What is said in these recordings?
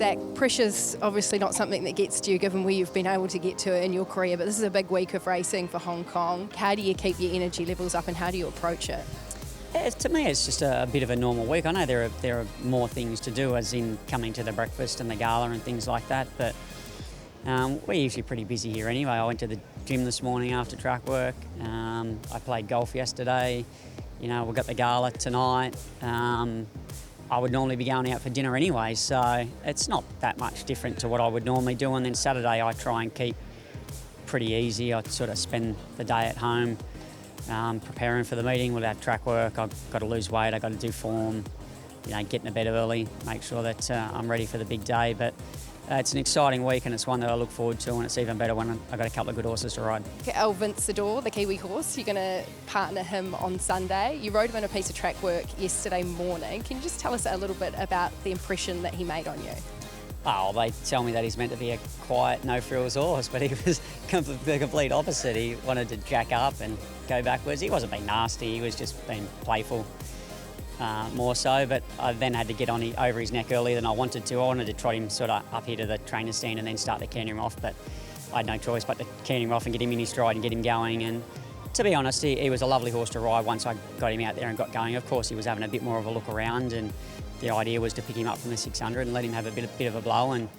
Zac, pressure's obviously not something that gets to you given where you've been able to get to in your career, but this is a big week of racing for Hong Kong. How do you keep your energy levels up and how do you approach it? Yeah, to me, it's just a bit of a normal week. I know there are more things to do, as in coming to the breakfast and the gala and things like that, but we're usually pretty busy here anyway. I went to the gym this morning after track work. I played golf yesterday. You know, we've got the gala tonight. I would normally be going out for dinner anyway, so it's not that much different to what I would normally do. And then Saturday I try and keep pretty easy. I sort of spend the day at home preparing for the meeting. We'll have track work. I've got to lose weight. I've got to do form. You know, get in bed early, make sure that I'm ready for the big day. But it's an exciting week and it's one that I look forward to, and it's even better when I've got a couple of good horses to ride. Vencedor, the Kiwi horse, you're going to partner him on Sunday. You rode him in a piece of track work yesterday morning. Can you just tell us a little bit about the impression that he made on you? Oh, they tell me that he's meant to be a quiet, no-frills horse, but he was the complete opposite. He wanted to jack up and go backwards. He wasn't being nasty, he was just being playful. More so, but I then had to get on over his neck earlier than I wanted to. I wanted to trot him sort of up here to the trainer's stand and then start to canter him off, but I had no choice but to canter him off and get him in his stride and get him going. And to be honest, he was a lovely horse to ride once I got him out there and got going. Of course, he was having a bit more of a look around, and the idea was to pick him up from the 600 and let him have a bit of a blow, and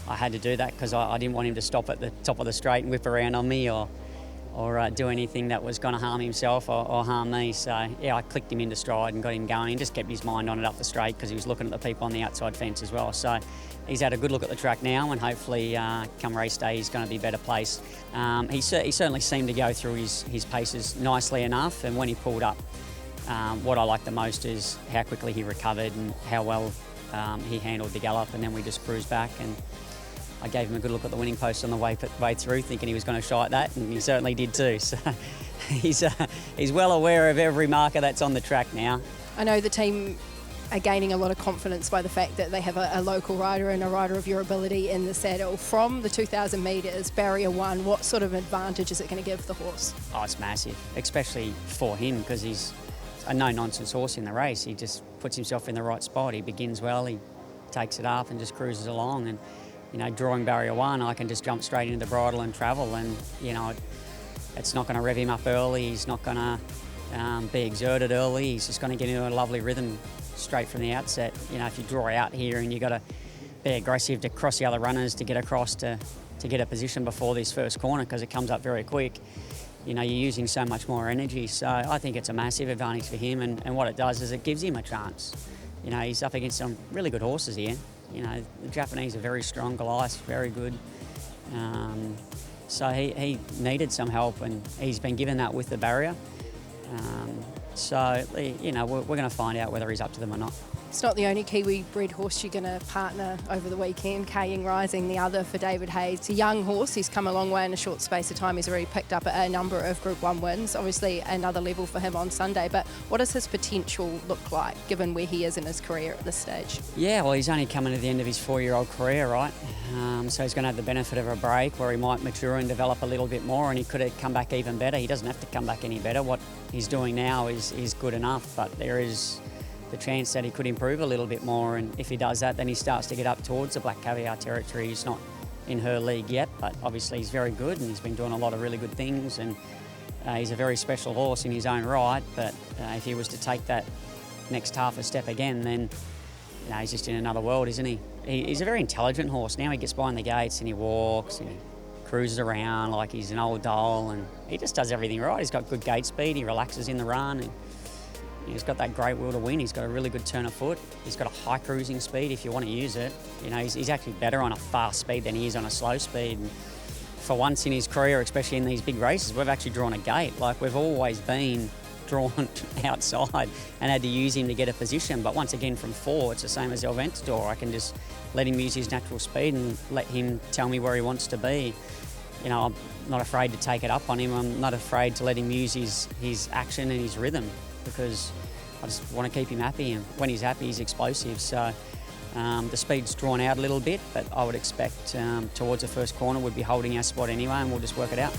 I had to do that because I didn't want him to stop at the top of the straight and whip around on me or do anything that was going to harm himself or harm me. So, yeah, I clicked him into stride and got him going and just kept his mind on it up the straight because he was looking at the people on the outside fence as well. So he's had a good look at the track now, and hopefully come race day he's going to be better placed. He certainly seemed to go through his paces nicely enough, and when he pulled up, what I liked the most is how quickly he recovered and how well he handled the gallop, and then we just cruised back. And I gave him a good look at the winning post on the way through, thinking he was going to shy at that, and he certainly did too. So he's well aware of every marker that's on the track now. I know the team are gaining a lot of confidence by the fact that they have a local rider and a rider of your ability in the saddle. From the 2,000 metres, barrier one, what sort of advantage is it going to give the horse? Oh, it's massive, especially for him because he's a no-nonsense horse in the race. He just puts himself in the right spot. He begins well, he takes it up and just cruises along. And you know, drawing barrier one, I can just jump straight into the bridle and travel, and you know, it's not going to rev him up early. He's not going to be exerted early. He's just going to get into a lovely rhythm straight from the outset. You know, if you draw out here and you've got to be aggressive to cross the other runners to get across to get a position before this first corner because it comes up very quick, you know, you're using so much more energy. So I think it's a massive advantage for him, and what it does is it gives him a chance. You know, he's up against some really good horses here. You know, the Japanese are very strong, Goliath's very good. So he needed some help, and he's been given that with the barrier. So, you know, we're going to find out whether he's up to them or not. It's not the only Kiwi bred horse you're going to partner over the weekend. Ka Ying Rising, the other for David Hayes. It's a young horse. He's come a long way in a short space of time. He's already picked up a number of Group 1 wins. Obviously another level for him on Sunday. But what does his potential look like, given where he is in his career at this stage? Yeah, well, he's only coming to the end of his 4-year-old career, right? So he's going to have the benefit of a break where he might mature and develop a little bit more, and he could have come back even better. He doesn't have to come back any better. What he's doing now is good enough, but there is the chance that he could improve a little bit more, and if he does that, then he starts to get up towards the Black Caviar territory. He's not in her league yet, but obviously he's very good and he's been doing a lot of really good things, and he's a very special horse in his own right. But if he was to take that next half a step again, then you know, he's just in another world, isn't he? He's a very intelligent horse. Now he gets behind the gates and he walks and he cruises around like he's an old doll, and he just does everything right. He's got good gate speed, he relaxes in the run, and he's got that great will to win. He's got a really good turn of foot. He's got a high cruising speed if you want to use it. You know, he's actually better on a fast speed than he is on a slow speed. And for once in his career, especially in these big races, we've actually drawn a gate. Like, we've always been drawn outside and had to use him to get a position. But once again, from 4, it's the same as Elventor. I can just let him use his natural speed and let him tell me where he wants to be. You know, I'm not afraid to take it up on him. I'm not afraid to let him use his action and his rhythm, because I just want to keep him happy, and when he's happy, he's explosive. So the speed's drawn out a little bit, but I would expect towards the first corner we'd be holding our spot anyway, and we'll just work it out.